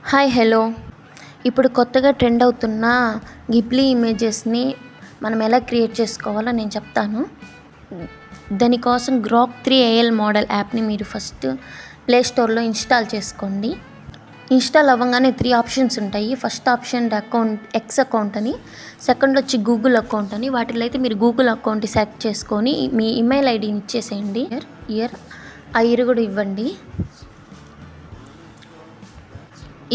Hi hello ఇప్పుడు కొత్తగా trend అవుతున్న గిబ్లీ ఇమేజెస్ని మనం ఎలా క్రియేట్ చేసుకోవాలో నేను చెప్తాను. దానికోసం గ్రాక్ 3 ఏఎల్ మోడల్ యాప్ని మీరు ఫస్ట్ ప్లే స్టోర్లో ఇన్స్టాల్ చేసుకోండి. ఇన్స్టాల్ అవ్వగానే 3 ఆప్షన్స్ ఉంటాయి. ఫస్ట్ ఆప్షన్ ఎక్స్ అకౌంట్ అని, సెకండ్ వచ్చి గూగుల్ అకౌంట్ అని. వాటిలో అయితే మీరు గూగుల్ అకౌంట్ సెలెక్ట్ చేసుకొని మీ ఈమెయిల్ ఐడిని ఇచ్చేసేయండి. ఇయర్ ఆ ఇయర్ కూడా ఇవ్వండి.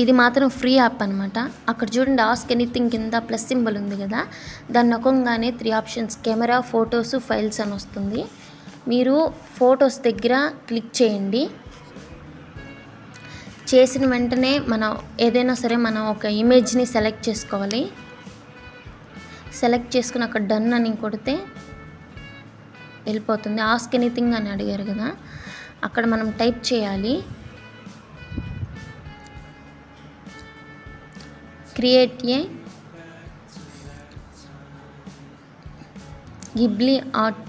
ఇది మాత్రం ఫ్రీ యాప్ అనమాట. అక్కడ చూడండి, ఆస్క్ ఎనీథింగ్ కింద ప్లస్ సింబల్ ఉంది కదా, దాన్ని నొక్కగానే 3 ఆప్షన్స్ కెమెరా, ఫొటోస్, ఫైల్స్ అని వస్తుంది. మీరు ఫొటోస్ దగ్గర క్లిక్ చేయండి. చేసిన వెంటనే మనం ఏదైనా సరే మనం ఒక ఇమేజ్ని సెలెక్ట్ చేసుకోవాలి. సెలెక్ట్ చేసుకుని అక్కడ డన్ అని కొడితే వెళ్ళిపోతుంది. ఆస్క్ ఎనీథింగ్ అని అడిగారు కదా, అక్కడ మనం టైప్ చేయాలి. క్రియేట్ ఏ గిబ్లీ ఆర్ట్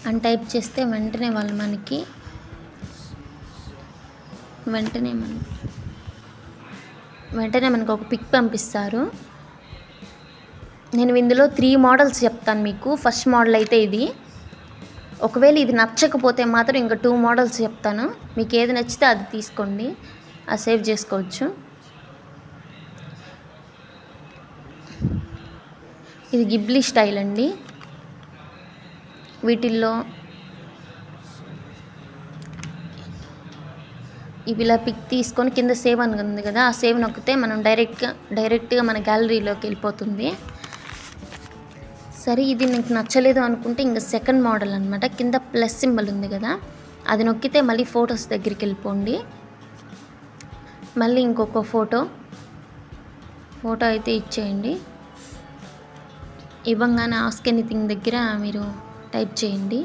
అని టైప్ చేస్తే వెంటనే వాళ్ళు మనకి ఒక పిక్ పంపిస్తారు. నేను ఇందులో 3 మోడల్స్ చెప్తాను మీకు. ఫస్ట్ మోడల్ అయితే ఇది. ఒకవేళ ఇది నచ్చకపోతే మాత్రం ఇంకా 2 మోడల్స్ చెప్తాను. మీకు ఏది నచ్చితే అది తీసుకోండి, అది సేవ్ చేసుకోవచ్చు. ఇది గిబ్లీ స్టైల్ అండి. వీటిల్లో ఇవి ఇలా పిక్ తీసుకొని కింద సేవ్ అని ఉంది కదా, ఆ సేవ్ నొక్కితే మనం డైరెక్ట్గా మన గ్యాలరీలోకి వెళ్ళిపోతుంది. సరే, ఇది మీకు నచ్చలేదు అనుకుంటే ఇంకా సెకండ్ మోడల్ అనమాట. కింద ప్లస్ సింబల్ ఉంది కదా, అది నొక్కితే మళ్ళీ ఫొటోస్ దగ్గరికి వెళ్ళిపోండి. మళ్ళీ ఇంకొక ఫోటో అయితే ఇచ్చేయండి. ఇవ్వగానే ఆస్క్ ఎనీథింగ్ దగ్గర మీరు టైప్ చేయండి.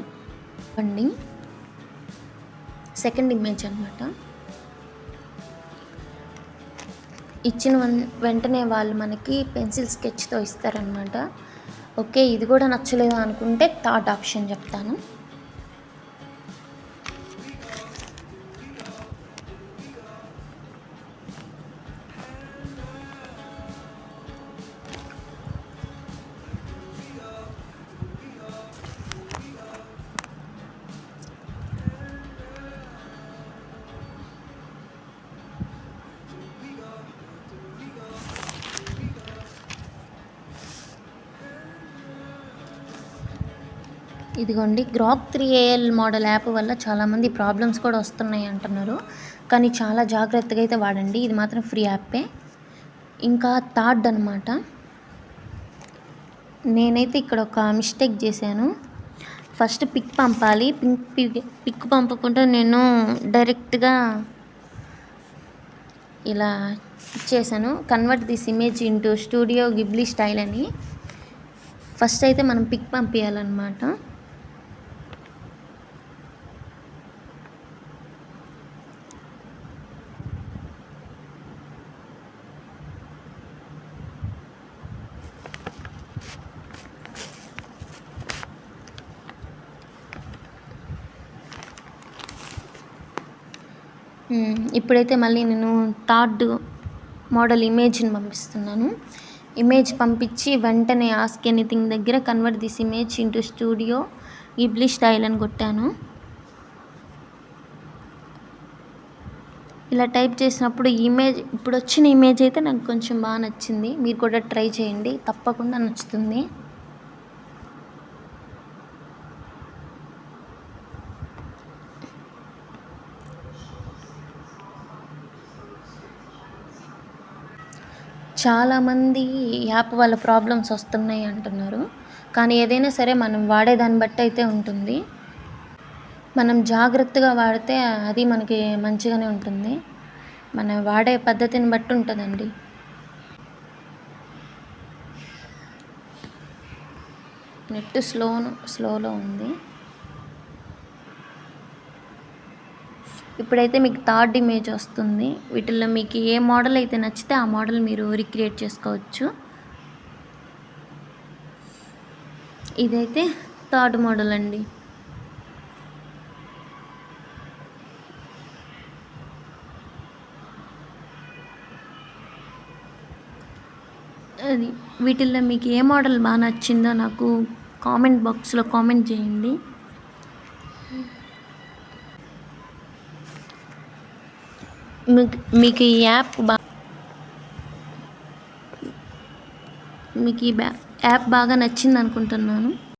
సెకండ్ ఇమేజ్ అనమాట. ఇచ్చిన వెంటనే వాళ్ళు మనకి పెన్సిల్ స్కెచ్తో ఇస్తారనమాట. ఓకే, ఇది కూడా నచ్చలేదు అనుకుంటే థర్డ్ ఆప్షన్ చెప్తాను. ఇదిగోండి, గ్రాక్ 3 ఏఎల్ మోడల్ యాప్ వల్ల చాలామంది ప్రాబ్లమ్స్ కూడా వస్తున్నాయి అంటున్నారు. కానీ చాలా జాగ్రత్తగా అయితే వాడండి. ఇది మాత్రం ఫ్రీ యాపే. ఇంకా థర్డ్ అనమాట. నేనైతే ఇక్కడ ఒక మిస్టేక్ చేశాను. ఫస్ట్ పిక్ పంపాలి. పిక్ పంపకుండా నేను డైరెక్ట్గా ఇలా ఇచ్చేసాను. Convert this image into studio Ghibli style అని. ఫస్ట్ అయితే మనం పిక్ పంపించాలన్నమాట. ఇప్పుడైతే మళ్ళీ నేను థర్డ్ మోడల్ ఇమేజ్ని పంపిస్తున్నాను. ఇమేజ్ పంపించి వెంటనే ఆస్క్ ఎనీథింగ్ దగ్గర convert this image into studio Ghibli style అని కొట్టాను. ఇలా టైప్ చేసినప్పుడు ఇప్పుడు వచ్చిన ఇమేజ్ అయితే నాకు కొంచెం బాగా నచ్చింది. మీరు కూడా ట్రై చేయండి, తప్పకుండా నచ్చుతుంది. చాలామంది యాప్ వల్ల ప్రాబ్లమ్స్ వస్తున్నాయి అంటున్నారు. కానీ ఏదైనా సరే మనం వాడేదాన్ని బట్టి అయితే ఉంటుంది. మనం జాగ్రత్తగా వాడితే అది మనకి మంచిగానే ఉంటుంది. మనం వాడే పద్ధతిని బట్టి ఉంటుందండి. నెట్ స్లోలో ఉంది. ఇప్పుడైతే మీకు థర్డ్ ఇమేజ్ వస్తుంది. వీటిల్లో మీకు ఏ మోడల్ అయితే నచ్చితే ఆ మోడల్ మీరు రీక్రియేట్ చేసుకోవచ్చు. ఇదైతే థర్డ్ మోడల్ అండి. అది వీటిల్లో మీకు ఏ మోడల్ బాగా నచ్చిందో నాకు కామెంట్ బాక్స్లో కామెంట్ చేయండి. మీకు ఈ యాప్ మీకు ఈ యాప్ బాగా నచ్చింది అనుకుంటున్నాను.